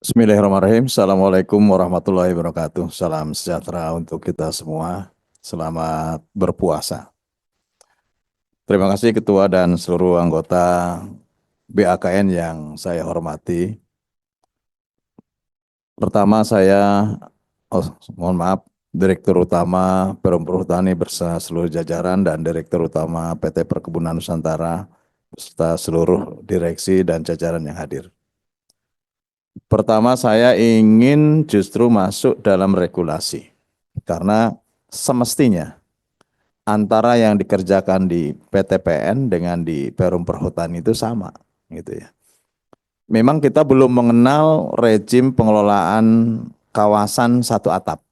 Bismillahirrahmanirrahim. Assalamualaikum warahmatullahi wabarakatuh. Salam sejahtera untuk kita semua. Selamat berpuasa. Terima kasih Ketua dan seluruh anggota BAKN yang saya hormati. Pertama mohon maaf, Direktur Utama Perum Perhutani beserta seluruh jajaran dan Direktur Utama PT Perkebunan Nusantara beserta seluruh direksi dan jajaran yang hadir. Pertama, saya ingin justru masuk dalam regulasi, karena semestinya antara yang dikerjakan di PTPN dengan di Perum Perhutani itu sama, gitu ya. Memang kita belum mengenal rejim pengelolaan kawasan satu atap.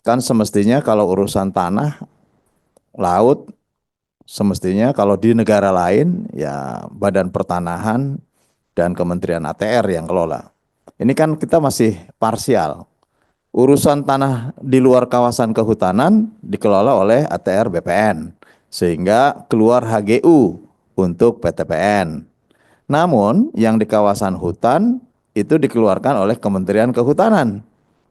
Kan semestinya kalau urusan tanah, laut, semestinya kalau di negara lain ya Badan Pertanahan dan Kementerian ATR yang kelola. Ini kan kita masih parsial. Urusan tanah di luar kawasan kehutanan dikelola oleh ATR BPN, sehingga keluar HGU untuk PTPN. Namun yang di kawasan hutan itu dikeluarkan oleh Kementerian Kehutanan.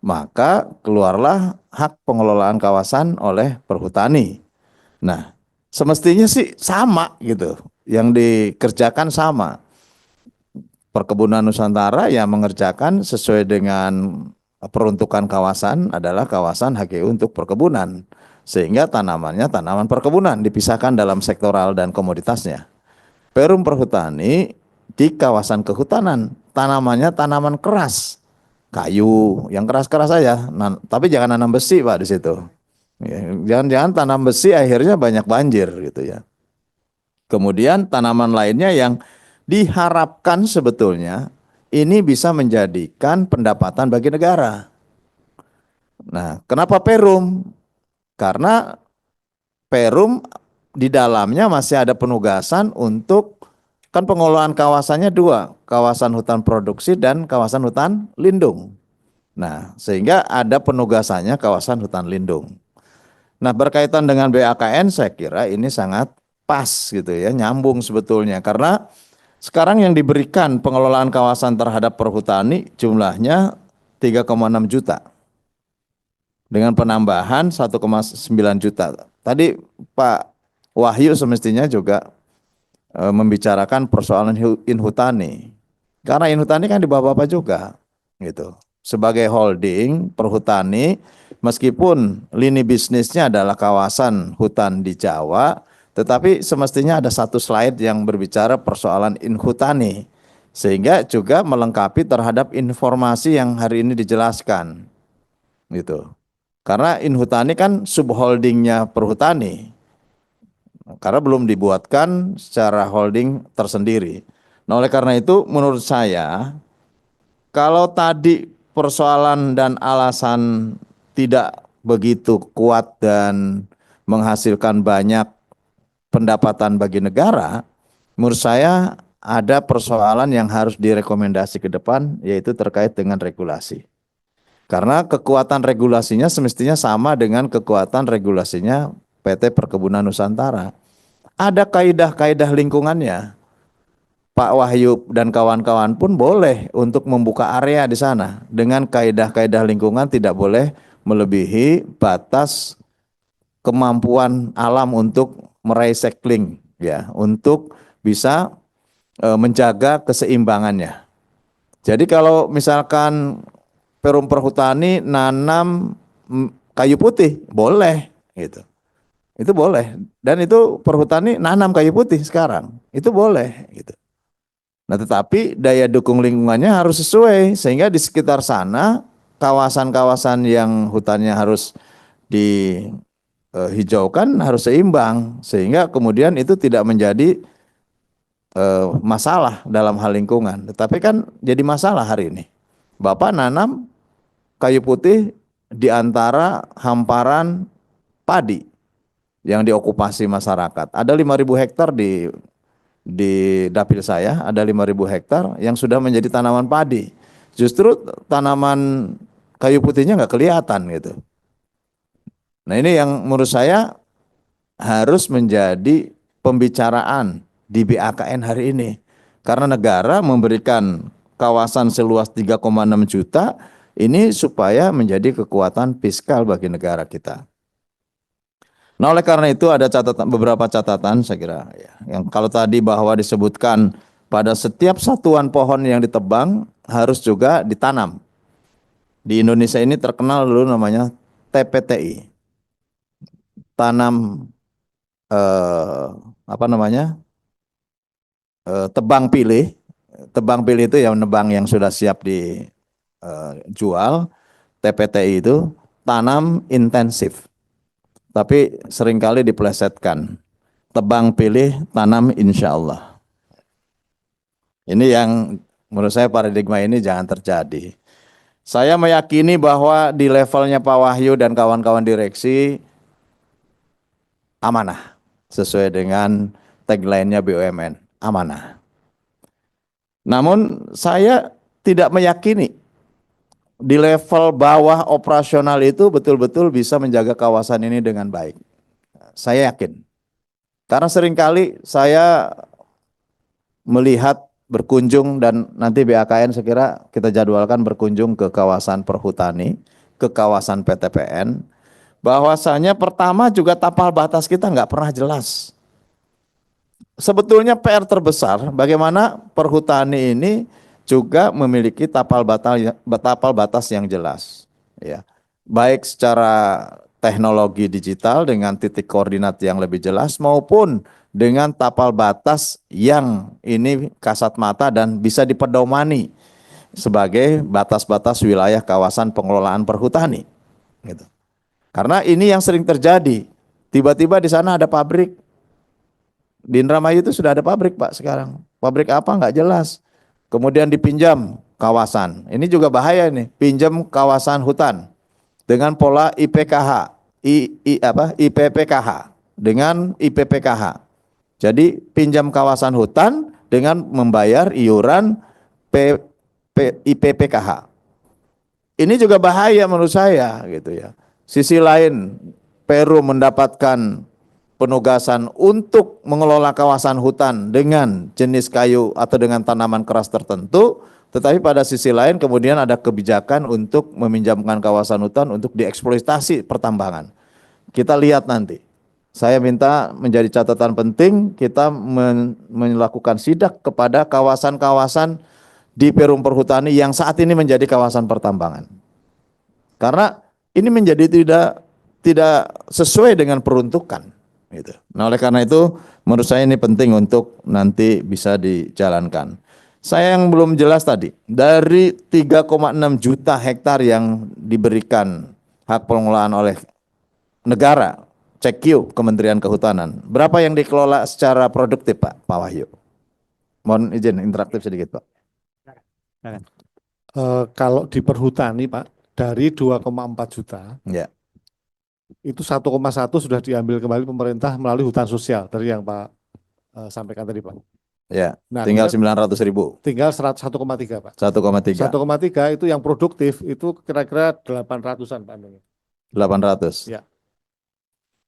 Maka keluarlah hak pengelolaan kawasan oleh perhutani. Nah, semestinya sih sama gitu. Yang dikerjakan sama. Perkebunan Nusantara yang mengerjakan sesuai dengan peruntukan kawasan adalah kawasan HGU untuk perkebunan. Sehingga tanamannya tanaman perkebunan dipisahkan dalam sektoral dan komoditasnya. Perum Perhutani di kawasan kehutanan, tanamannya tanaman keras. Kayu, yang keras-keras saja. Tapi jangan nanam besi Pak di situ. Ya, jangan-jangan tanam besi akhirnya banyak banjir gitu ya. Kemudian tanaman lainnya yang diharapkan sebetulnya ini bisa menjadikan pendapatan bagi negara. Nah, kenapa Perum? Karena Perum di dalamnya masih ada penugasan untuk, kan pengelolaan kawasannya dua, kawasan hutan produksi dan kawasan hutan lindung. Nah, sehingga ada penugasannya kawasan hutan lindung. Nah, berkaitan dengan BAKN saya kira ini sangat pas gitu ya, nyambung sebetulnya, karena sekarang yang diberikan pengelolaan kawasan terhadap perhutani jumlahnya 3,6 juta dengan penambahan 1,9 juta. Tadi Pak Wahyu semestinya juga membicarakan persoalan Inhutani. Karena Inhutani kan di bawah Bapak juga gitu. Sebagai holding perhutani, meskipun lini bisnisnya adalah kawasan hutan di Jawa, tetapi semestinya ada satu slide yang berbicara persoalan Inhutani, sehingga juga melengkapi terhadap informasi yang hari ini dijelaskan gitu. Karena Inhutani kan subholdingnya perhutani, karena belum dibuatkan secara holding tersendiri. Nah, oleh karena itu menurut saya, kalau tadi persoalan dan alasan tidak begitu kuat dan menghasilkan banyak pendapatan bagi negara, menurut saya ada persoalan yang harus direkomendasi ke depan, yaitu terkait dengan regulasi. Karena kekuatan regulasinya semestinya sama dengan kekuatan regulasinya PT Perkebunan Nusantara. Ada kaidah-kaidah lingkungannya. Pak Wahyu dan kawan-kawan pun boleh untuk membuka area di sana dengan kaidah-kaidah lingkungan, tidak boleh melebihi batas kemampuan alam untuk merecycling ya, untuk bisa menjaga keseimbangannya. Jadi kalau misalkan Perum Perhutani nanam kayu putih boleh gitu. Itu boleh, dan itu perhutani nanam kayu putih sekarang. Itu boleh gitu. Nah, tetapi daya dukung lingkungannya harus sesuai, sehingga di sekitar sana kawasan-kawasan yang hutannya harus dihijaukan harus seimbang, sehingga kemudian itu tidak menjadi masalah dalam hal lingkungan. Tetapi kan jadi masalah hari ini. Bapak nanam kayu putih di antara hamparan padi yang diokupasi masyarakat. Ada 5.000 hektar di dapil saya, ada 5.000 hektar yang sudah menjadi tanaman padi. Justru tanaman kayu putihnya nggak kelihatan gitu. Nah, ini yang menurut saya harus menjadi pembicaraan di BAKN hari ini. Karena negara memberikan kawasan seluas 3,6 juta ini supaya menjadi kekuatan fiskal bagi negara kita. Nah, oleh karena itu ada beberapa catatan saya kira ya. Yang kalau tadi bahwa disebutkan pada setiap satuan pohon yang ditebang harus juga ditanam. Di Indonesia ini terkenal dulu namanya TPTI. Tanam apa namanya? Tebang pilih. Tebang pilih itu yang nebang yang sudah siap dijual. TPTI itu tanam intensif. Tapi seringkali dipelesetkan. Tebang pilih, tanam insya Allah. Ini yang menurut saya paradigma ini jangan terjadi. Saya meyakini bahwa di levelnya Pak Wahyu dan kawan-kawan direksi amanah. Sesuai dengan tagline-nya BUMN, amanah. Namun saya tidak meyakini di level bawah operasional itu betul-betul bisa menjaga kawasan ini dengan baik. Saya yakin. Karena seringkali saya melihat berkunjung dan nanti BAKN saya kira kita jadwalkan berkunjung ke kawasan perhutani, ke kawasan PTPN, bahwasanya pertama juga tapal batas kita nggak pernah jelas. Sebetulnya PR terbesar bagaimana perhutani ini juga memiliki tapal batas yang jelas, ya. Baik secara teknologi digital dengan titik koordinat yang lebih jelas maupun dengan tapal batas yang ini kasat mata dan bisa dipedomani sebagai batas-batas wilayah kawasan pengelolaan perhutani. Gitu. Karena ini yang sering terjadi. Tiba-tiba di sana ada pabrik. Di Indramayu itu sudah ada pabrik Pak sekarang. Pabrik apa nggak jelas. Kemudian dipinjam kawasan. Ini juga bahaya nih. Pinjam kawasan hutan dengan pola IPKH, IPPKH dengan IPPKH. Jadi pinjam kawasan hutan dengan membayar iuran IPPKH. Ini juga bahaya menurut saya gitu ya. Sisi lain Peru mendapatkan penugasan untuk mengelola kawasan hutan dengan jenis kayu atau dengan tanaman keras tertentu, tetapi pada sisi lain kemudian ada kebijakan untuk meminjamkan kawasan hutan untuk dieksploitasi pertambangan. Kita lihat nanti. Saya minta menjadi catatan penting kita melakukan sidak kepada kawasan-kawasan di Perum Perhutani yang saat ini menjadi kawasan pertambangan. Karena ini menjadi tidak sesuai dengan peruntukan. Gitu. Nah, oleh karena itu menurut saya ini penting untuk nanti bisa dijalankan. Saya yang belum jelas tadi, dari 3,6 juta hektar yang diberikan hak pengelolaan oleh negara, CQ Kementerian Kehutanan, berapa yang dikelola secara produktif Pak Wahyu? Mohon izin interaktif sedikit Pak. Kalau di perhutani Pak, dari 2,4 juta, Ya. itu 1,1 sudah diambil kembali pemerintah melalui hutan sosial dari yang Pak sampaikan tadi Pak. Ya, Nah, tinggal 900.000. Tinggal 1,3 Pak. 1,3. 1,3 itu yang produktif itu kira-kira 800-an Pak. 800. Ya.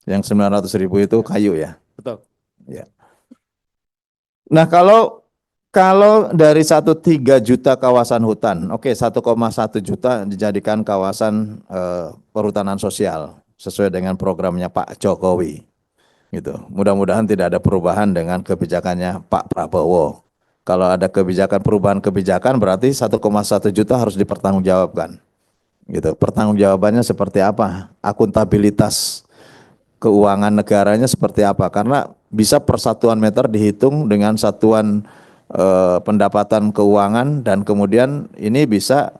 Yang 900.000 itu kayu ya. Betul. Ya. Nah, kalau dari 1,3 juta kawasan hutan, oke 1,1 juta dijadikan kawasan perhutanan sosial sesuai dengan programnya Pak Jokowi. Gitu. Mudah-mudahan tidak ada perubahan dengan kebijakannya Pak Prabowo. Kalau ada perubahan kebijakan berarti 1,1 juta harus dipertanggungjawabkan. Gitu. Pertanggungjawabannya seperti apa? Akuntabilitas keuangan negaranya seperti apa? Karena bisa per satuan meter dihitung dengan satuan pendapatan keuangan dan kemudian ini bisa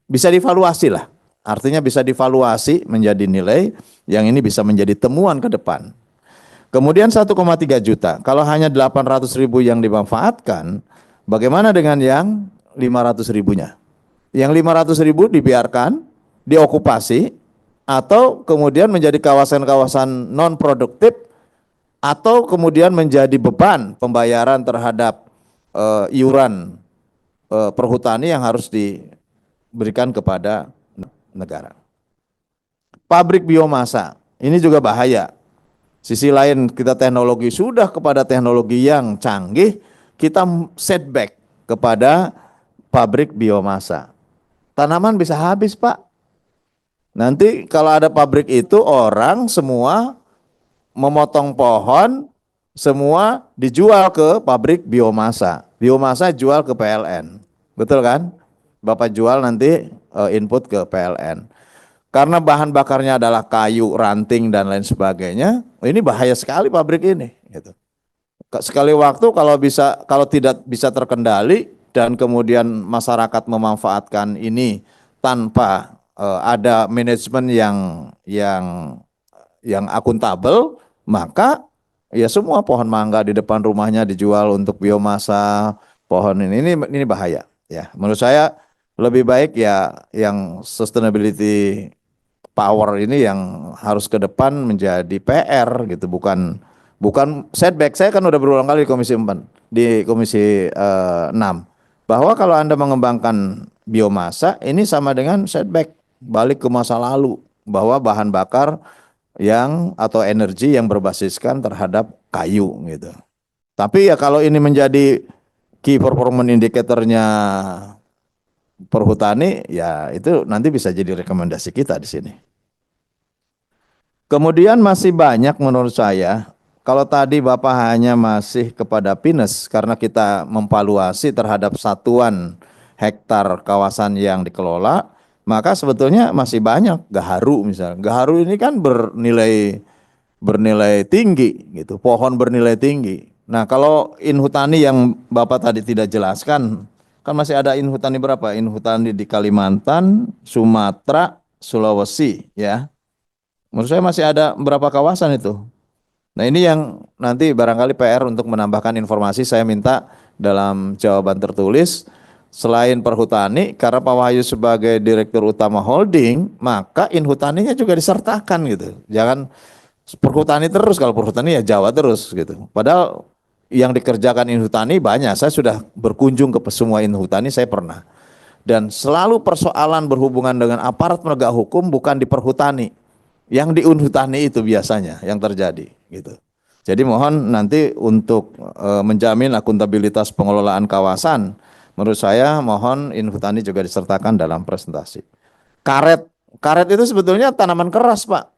dievaluasi lah. Artinya bisa dievaluasi menjadi nilai yang ini bisa menjadi temuan ke depan. Kemudian 1,3 juta, kalau hanya 800.000 yang dimanfaatkan, bagaimana dengan yang 500.000-nya? Yang 500.000 dibiarkan, diokupasi, atau kemudian menjadi kawasan-kawasan non-produktif, atau kemudian menjadi beban pembayaran terhadap iuran perhutani yang harus diberikan kepada negara. Pabrik biomasa, ini juga bahaya. Sisi lain kita teknologi sudah kepada teknologi yang canggih, kita setback kepada pabrik biomasa. Tanaman bisa habis, Pak. Nanti kalau ada pabrik itu orang semua memotong pohon, semua dijual ke pabrik biomasa. Biomasa jual ke PLN. Betul kan? Bapak jual nanti input ke PLN. Karena bahan bakarnya adalah kayu, ranting dan lain sebagainya, ini bahaya sekali pabrik ini gitu. Sekali waktu kalau tidak bisa terkendali dan kemudian masyarakat memanfaatkan ini tanpa ada manajemen yang akuntabel, maka ya semua pohon mangga di depan rumahnya dijual untuk biomasa, pohon ini bahaya ya. Menurut saya lebih baik ya yang sustainability power ini yang harus ke depan menjadi PR gitu, bukan setback. Saya kan udah berulang kali di Komisi 6 bahwa kalau Anda mengembangkan biomasa ini sama dengan setback, balik ke masa lalu bahwa bahan bakar atau energi yang berbasiskan terhadap kayu gitu. Tapi ya kalau ini menjadi key performance indicatornya perhutani, ya itu nanti bisa jadi rekomendasi kita di sini. Kemudian masih banyak menurut saya, kalau tadi Bapak hanya masih kepada PINES karena kita memvaluasi terhadap satuan hektar kawasan yang dikelola, maka sebetulnya masih banyak gaharu misalnya. Gaharu ini kan bernilai tinggi gitu, pohon bernilai tinggi. Nah, kalau inhutani yang Bapak tadi tidak jelaskan, kan masih ada inhutani berapa? Inhutani di Kalimantan, Sumatera, Sulawesi ya. Menurut saya masih ada berapa kawasan itu. Nah, ini yang nanti barangkali PR untuk menambahkan informasi, saya minta dalam jawaban tertulis. Selain perhutani, karena Pak Wahyu sebagai Direktur Utama Holding, maka inhutaninya juga disertakan gitu. Jangan perhutani terus, kalau perhutani ya Jawa terus gitu. Padahal yang dikerjakan inhutani banyak, saya sudah berkunjung ke semua inhutani, saya pernah. Dan selalu persoalan berhubungan dengan aparat penegak hukum bukan di perhutani, yang di inhutani itu biasanya yang terjadi gitu. Jadi mohon nanti untuk menjamin akuntabilitas pengelolaan kawasan, menurut saya mohon inhutani juga disertakan dalam presentasi. Karet itu sebetulnya tanaman keras, Pak.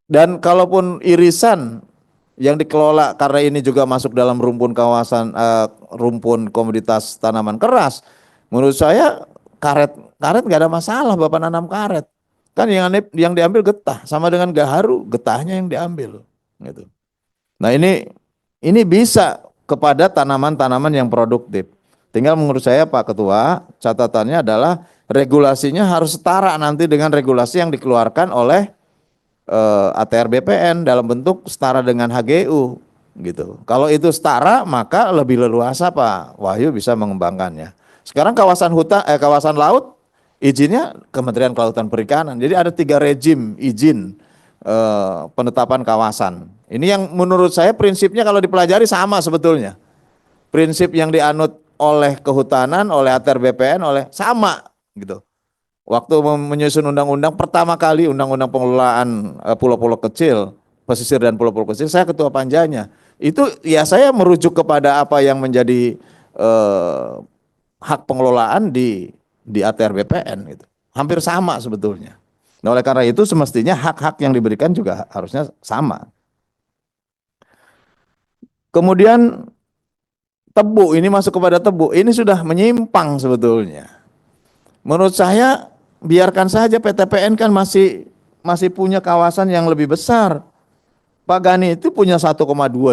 Dan kalaupun irisan yang dikelola karena ini juga masuk dalam rumpun kawasan rumpun komoditas tanaman keras, menurut saya karet nggak ada masalah Bapak nanam karet. Kan yang diambil getah, sama dengan gaharu, getahnya yang diambil gitu. Nah, ini bisa kepada tanaman-tanaman yang produktif. Tinggal menurut saya Pak Ketua, catatannya adalah regulasinya harus setara nanti dengan regulasi yang dikeluarkan oleh ATR BPN dalam bentuk setara dengan HGU gitu. Kalau itu setara maka lebih leluasa Pak Wahyu bisa mengembangkannya. Sekarang kawasan laut izinnya Kementerian Kelautan Perikanan. Jadi ada 3 rejim izin penetapan kawasan. Ini yang menurut saya prinsipnya kalau dipelajari sama sebetulnya. Prinsip yang dianut oleh kehutanan, oleh ATR BPN, sama gitu. Waktu menyusun undang-undang pertama kali, undang-undang pengelolaan pulau-pulau kecil, pesisir dan pulau-pulau kecil, saya ketua panjanya. Itu ya saya merujuk kepada apa yang menjadi hak pengelolaan di ATR BPN gitu. Hampir sama sebetulnya. Nah, oleh karena itu semestinya hak-hak yang diberikan juga harusnya sama. Kemudian tebu, ini masuk kepada tebu, ini sudah menyimpang sebetulnya. Menurut saya biarkan saja PTPN kan masih punya kawasan yang lebih besar. Pak Gani itu punya 1,2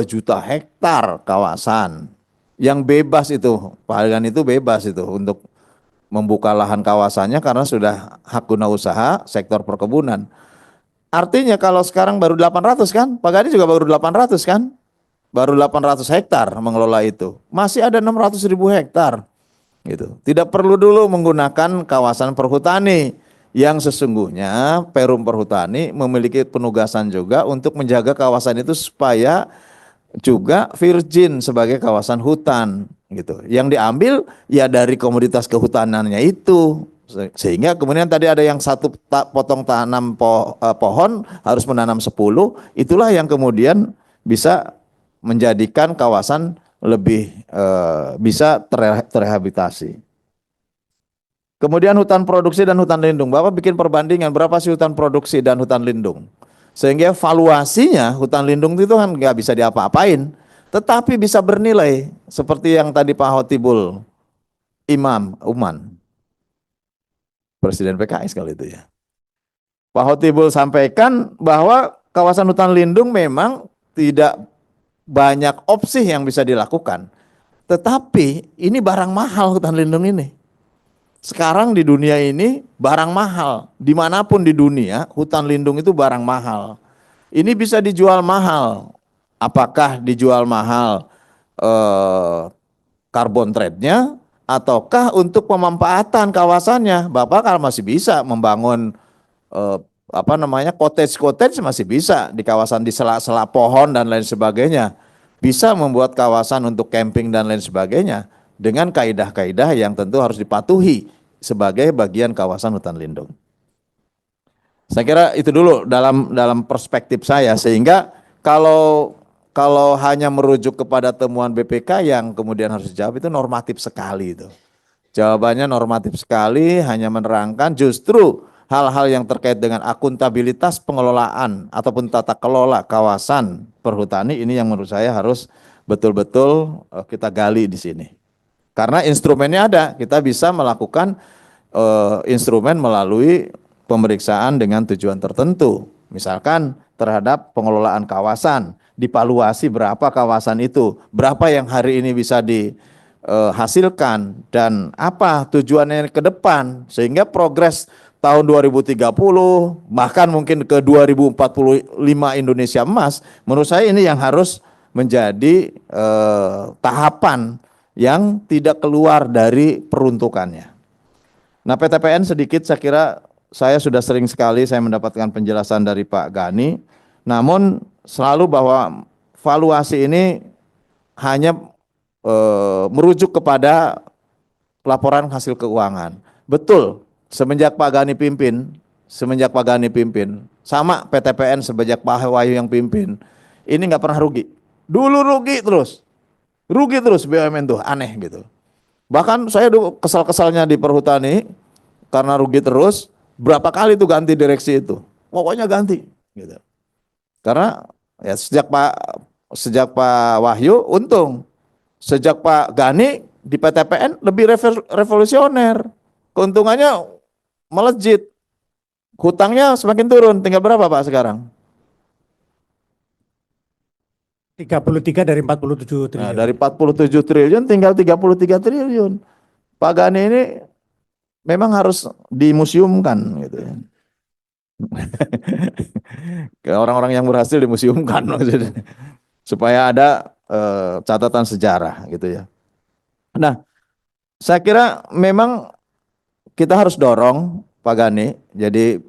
juta hektar kawasan yang bebas itu. Pak Gani itu bebas itu untuk membuka lahan kawasannya karena sudah hak guna usaha sektor perkebunan. Artinya kalau sekarang baru 800 kan, Pak Gani juga baru 800 kan, baru 800 hektar mengelola itu. Masih ada 600.000 hektar gitu. Tidak perlu dulu menggunakan kawasan perhutani yang sesungguhnya Perum Perhutani memiliki penugasan juga untuk menjaga kawasan itu supaya juga virgin sebagai kawasan hutan gitu. Yang diambil ya dari komoditas kehutanannya itu. Sehingga kemudian tadi ada yang satu potong tanam pohon harus menanam 10, itulah yang kemudian bisa menjadikan kawasan lebih bisa terrehabilitasi. Kemudian hutan produksi dan hutan lindung. Bapak bikin perbandingan berapa sih hutan produksi dan hutan lindung. Sehingga valuasinya hutan lindung itu kan nggak bisa diapa-apain. Tetapi bisa bernilai. Seperti yang tadi Pak Hotibul Uman. Presiden PKS kali itu ya. Pak Hotibul sampaikan bahwa kawasan hutan lindung memang tidak banyak opsi yang bisa dilakukan. Tetapi ini barang mahal hutan lindung ini. Sekarang di dunia ini barang mahal. Dimanapun di dunia hutan lindung itu barang mahal. Ini bisa dijual mahal. Apakah dijual mahal carbon trade-nya ataukah untuk pemanfaatan kawasannya? Bapak kalau masih bisa membangun cottage masih bisa di kawasan di sela-sela pohon dan lain sebagainya. Bisa membuat kawasan untuk camping dan lain sebagainya dengan kaidah-kaidah yang tentu harus dipatuhi sebagai bagian kawasan hutan lindung. Saya kira itu dulu dalam perspektif saya, sehingga kalau hanya merujuk kepada temuan BPK yang kemudian harus dijawab itu normatif sekali itu. Jawabannya normatif sekali, hanya menerangkan justru hal-hal yang terkait dengan akuntabilitas pengelolaan ataupun tata kelola kawasan perhutani ini yang menurut saya harus betul-betul kita gali di sini. Karena instrumennya ada, kita bisa melakukan instrumen melalui pemeriksaan dengan tujuan tertentu. Misalkan terhadap pengelolaan kawasan, divaluasi berapa kawasan itu, berapa yang hari ini bisa dihasilkan dan apa tujuannya ke depan, sehingga progres tahun 2030 bahkan mungkin ke 2045 Indonesia emas, menurut saya ini yang harus menjadi tahapan yang tidak keluar dari peruntukannya. Nah, PTPN sedikit saya kira saya sudah sering sekali saya mendapatkan penjelasan dari Pak Gani, namun selalu bahwa valuasi ini hanya merujuk kepada laporan hasil keuangan. Betul, semenjak Pak Gani pimpin, sama PTPN semenjak Pak Wahyu yang pimpin, ini nggak pernah rugi. Dulu rugi terus BUMN tuh aneh gitu. Bahkan saya dulu kesal-kesalnya di perhutani karena rugi terus, berapa kali tuh ganti direksi itu. Pokoknya ganti gitu. Karena ya sejak Pak Wahyu untung. Sejak Pak Gani di PTPN lebih revolusioner. Keuntungannya melejit. Hutangnya semakin turun. Tinggal berapa Pak sekarang? 33 dari 47 triliun. Nah, dari 47 triliun tinggal 33 triliun. Pak Gani ini memang harus dimuseumkan gitu ya. Orang-orang yang berhasil dimuseumkan maksudnya. Supaya ada catatan sejarah gitu ya. Nah, saya kira memang kita harus dorong Pak Gani. Jadi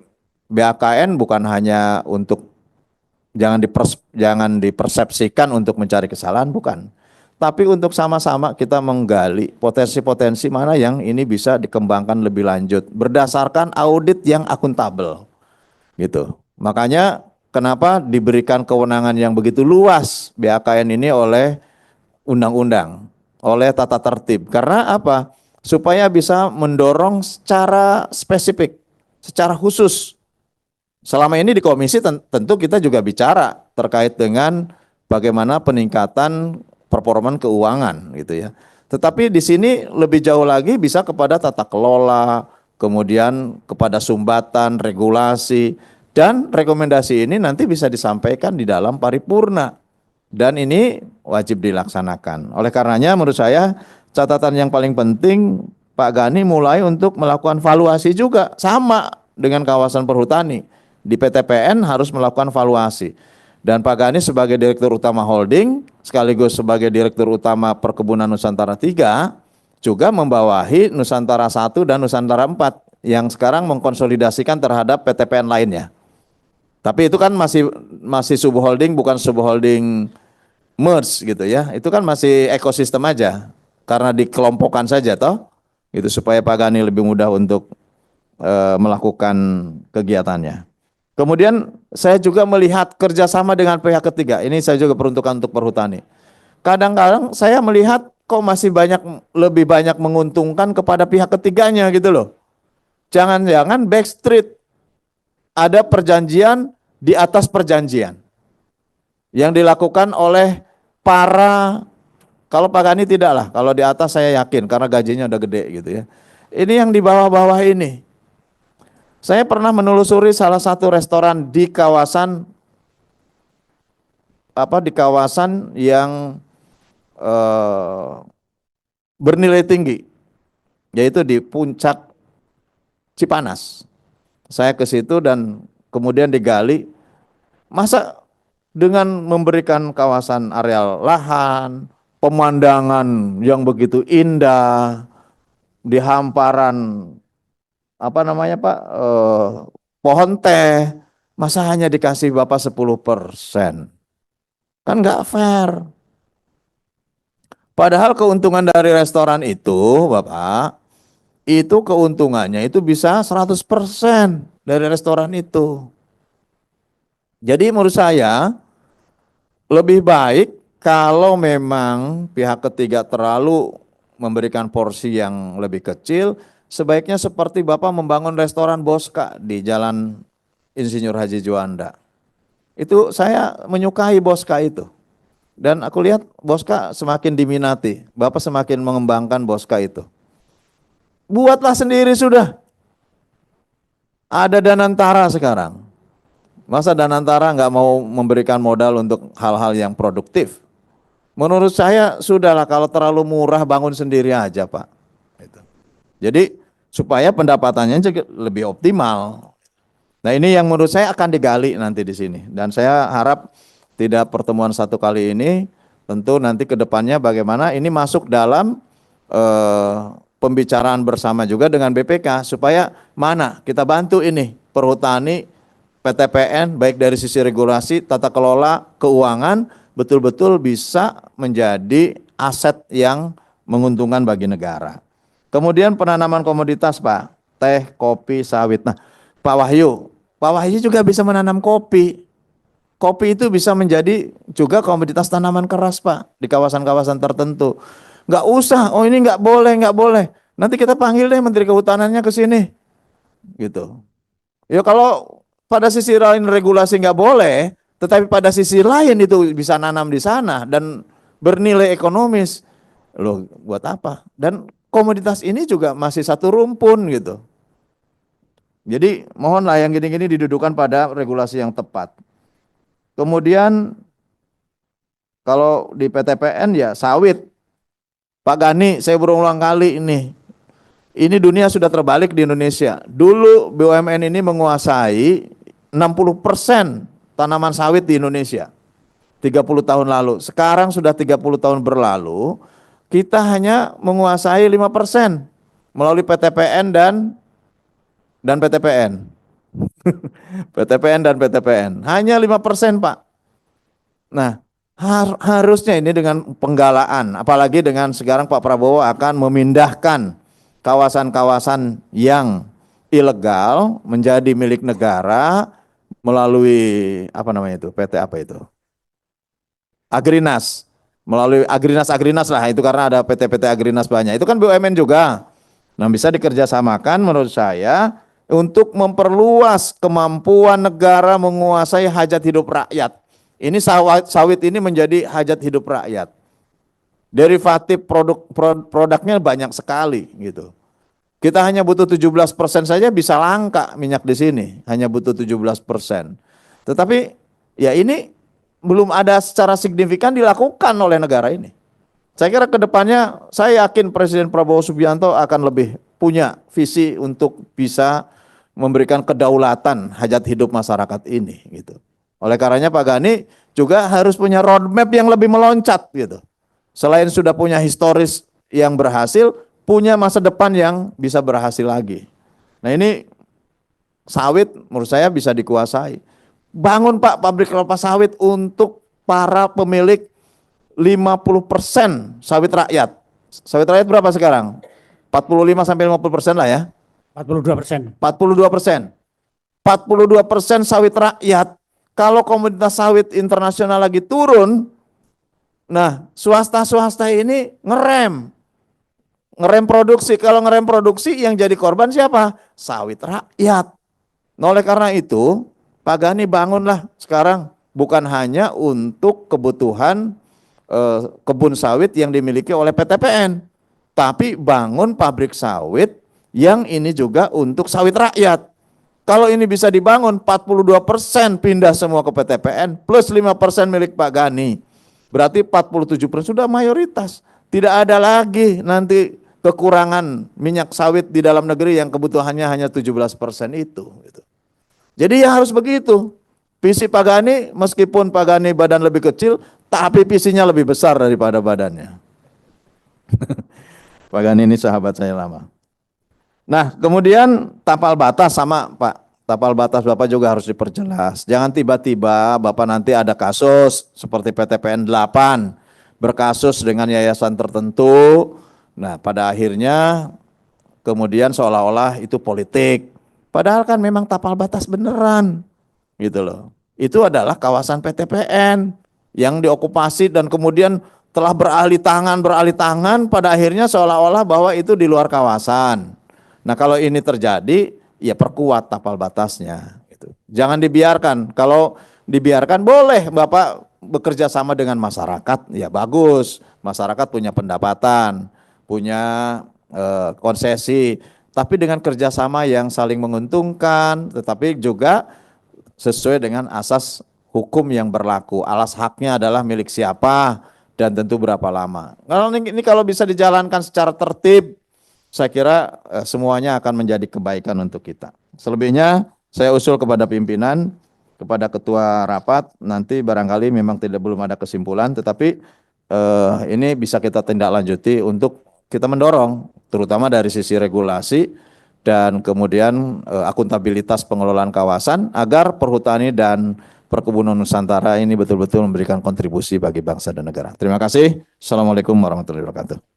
BAKN bukan hanya untuk jangan dipersepsikan untuk mencari kesalahan, bukan. Tapi untuk sama-sama kita menggali potensi-potensi mana yang ini bisa dikembangkan lebih lanjut berdasarkan audit yang akuntabel. Gitu. Makanya kenapa diberikan kewenangan yang begitu luas BAKN ini oleh undang-undang, oleh tata tertib. Karena apa? Supaya bisa mendorong secara spesifik, secara khusus. Selama ini di komisi tentu kita juga bicara terkait dengan bagaimana peningkatan performa keuangan gitu ya. Tetapi di sini lebih jauh lagi bisa kepada tata kelola, kemudian kepada sumbatan, regulasi, dan rekomendasi ini nanti bisa disampaikan di dalam paripurna. Dan ini wajib dilaksanakan. Oleh karenanya menurut saya catatan yang paling penting Pak Gani mulai untuk melakukan valuasi juga sama dengan kawasan perhutani. Di PTPN harus melakukan valuasi. Dan Pak Gani sebagai Direktur Utama Holding sekaligus sebagai Direktur Utama Perkebunan Nusantara 3 juga membawahi Nusantara 1 dan Nusantara 4 yang sekarang mengkonsolidasikan terhadap PTPN lainnya. Tapi itu kan masih subholding, bukan subholding merge gitu ya. Itu kan masih ekosistem aja. Karena dikelompokkan saja toh. Gitu supaya Pak Gani lebih mudah untuk melakukan kegiatannya. Kemudian saya juga melihat kerjasama dengan pihak ketiga. Ini saya juga peruntukkan untuk perhutani. kadang-kadang saya melihat kok masih lebih banyak menguntungkan kepada pihak ketiganya gitu loh. Jangan-jangan backstreet ada perjanjian di atas perjanjian yang dilakukan oleh para, kalau Pak Gani tidak lah, kalau di atas saya yakin karena gajinya udah gede gitu ya. Ini yang di bawah-bawah ini. Saya pernah menelusuri salah satu restoran di kawasan yang bernilai tinggi, yaitu di puncak Cipanas. Saya ke situ dan kemudian digali, masa dengan memberikan kawasan areal lahan, pemandangan yang begitu indah, di hamparan pohon teh, masa hanya dikasih Bapak 10%? Kan nggak fair. Padahal keuntungan dari restoran itu, Bapak, itu keuntungannya itu bisa 100% dari restoran itu. Jadi menurut saya lebih baik kalau memang pihak ketiga terlalu memberikan porsi yang lebih kecil, sebaiknya seperti Bapak membangun restoran Boska di Jalan Insinyur Haji Juanda. Itu saya menyukai Boska itu. Dan aku lihat Boska semakin diminati, Bapak semakin mengembangkan Boska itu. Buatlah sendiri sudah. Ada Danantara sekarang. Masa Danantara nggak mau memberikan modal untuk hal-hal yang produktif? Menurut saya sudahlah, kalau terlalu murah bangun sendiri aja Pak. Jadi supaya pendapatannya juga lebih optimal. Nah ini yang menurut saya akan digali nanti di sini. Dan saya harap tidak pertemuan satu kali ini, tentu nanti ke depannya bagaimana ini masuk dalam pembicaraan bersama juga dengan BPK, supaya mana kita bantu ini perhutani, PTPN, baik dari sisi regulasi, tata kelola, keuangan, betul-betul bisa menjadi aset yang menguntungkan bagi negara. Kemudian penanaman komoditas Pak, teh, kopi, sawit. Nah Pak Wahyu juga bisa menanam kopi. Kopi itu bisa menjadi juga komoditas tanaman keras Pak, di kawasan-kawasan tertentu. Nggak usah, oh ini nggak boleh. Nanti kita panggil deh Menteri Kehutanannya ke sini. Gitu. Ya kalau pada sisi lain regulasi nggak boleh, tetapi pada sisi lain itu bisa nanam di sana dan bernilai ekonomis. Loh, buat apa? Dan komoditas ini juga masih satu rumpun gitu. Jadi mohonlah yang gini-gini didudukan pada regulasi yang tepat. Kemudian kalau di PTPN ya sawit. Pak Gani, saya berulang kali ini. Ini dunia sudah terbalik di Indonesia. Dulu BUMN ini menguasai 60% tanaman sawit di Indonesia. 30 tahun lalu. Sekarang sudah 30 tahun berlalu, kita hanya menguasai 5% melalui PTPN dan PTPN. PTPN dan PTPN. Hanya 5% Pak. Nah, harusnya ini dengan penggalaan, apalagi dengan sekarang Pak Prabowo akan memindahkan kawasan-kawasan yang ilegal menjadi milik negara melalui PT apa itu? Agrinas. Melalui Agrinas lah, itu karena ada PT-PT Agrinas banyak. Itu kan BUMN juga. Nah, bisa dikerjasamakan menurut saya untuk memperluas kemampuan negara menguasai hajat hidup rakyat. Ini sawit ini menjadi hajat hidup rakyat. Derivatif produknya banyak sekali gitu. Kita hanya butuh 17% saja bisa langka minyak di sini, hanya butuh 17%. Tetapi ya ini belum ada secara signifikan dilakukan oleh negara ini. Saya kira ke depannya saya yakin Presiden Prabowo Subianto akan lebih punya visi untuk bisa memberikan kedaulatan hajat hidup masyarakat ini gitu. Oleh karenanya Pak Gani juga harus punya roadmap yang lebih meloncat gitu. Selain sudah punya historis yang berhasil, punya masa depan yang bisa berhasil lagi. Nah ini sawit menurut saya bisa dikuasai. Bangun Pak pabrik kelapa sawit untuk para pemilik 50% sawit rakyat. Sawit rakyat berapa sekarang? 45-50% lah ya. 42%. 42%. 42% sawit rakyat. Kalau komoditas sawit internasional lagi turun, Nah, swasta-swasta ini ngerem produksi. Kalau ngerem produksi yang jadi korban siapa? Sawit rakyat. Nah, oleh karena itu, Pak Gani bangunlah sekarang bukan hanya untuk kebutuhan kebun sawit yang dimiliki oleh PTPN, tapi bangun pabrik sawit yang ini juga untuk sawit rakyat. Kalau ini bisa dibangun 42% pindah semua ke PTPN plus 5% milik Pak Gani. Berarti 47% sudah mayoritas. Tidak ada lagi nanti kekurangan minyak sawit di dalam negeri yang kebutuhannya hanya 17% itu. Jadi ya harus begitu. Visi Pak Gani meskipun Pak Gani badan lebih kecil, tapi visinya lebih besar daripada badannya. Pak Gani ini sahabat saya lama. Nah, kemudian tapal batas sama Pak. Tapal batas Bapak juga harus diperjelas. Jangan tiba-tiba Bapak nanti ada kasus seperti PTPN 8 berkasus dengan yayasan tertentu. Nah, pada akhirnya kemudian seolah-olah itu politik. Padahal kan memang tapal batas beneran. Gitu loh. Itu adalah kawasan PTPN yang diokupasi dan kemudian telah beralih tangan pada akhirnya seolah-olah bahwa itu di luar kawasan. Nah, kalau ini terjadi, ya perkuat tapal batasnya. Gitu. Jangan dibiarkan. Kalau dibiarkan boleh Bapak bekerja sama dengan masyarakat, ya bagus. Masyarakat punya pendapatan, punya konsesi, tapi dengan kerjasama yang saling menguntungkan, tetapi juga sesuai dengan asas hukum yang berlaku. Alas haknya adalah milik siapa dan tentu berapa lama. Kalau bisa dijalankan secara tertib, saya kira semuanya akan menjadi kebaikan untuk kita. Selebihnya saya usul kepada pimpinan, kepada ketua rapat, nanti barangkali memang belum ada kesimpulan, tetapi ini bisa kita tindak lanjuti untuk kita mendorong, terutama dari sisi regulasi dan kemudian akuntabilitas pengelolaan kawasan agar perhutani dan perkebunan Nusantara ini betul-betul memberikan kontribusi bagi bangsa dan negara. Terima kasih. Assalamualaikum warahmatullahi wabarakatuh.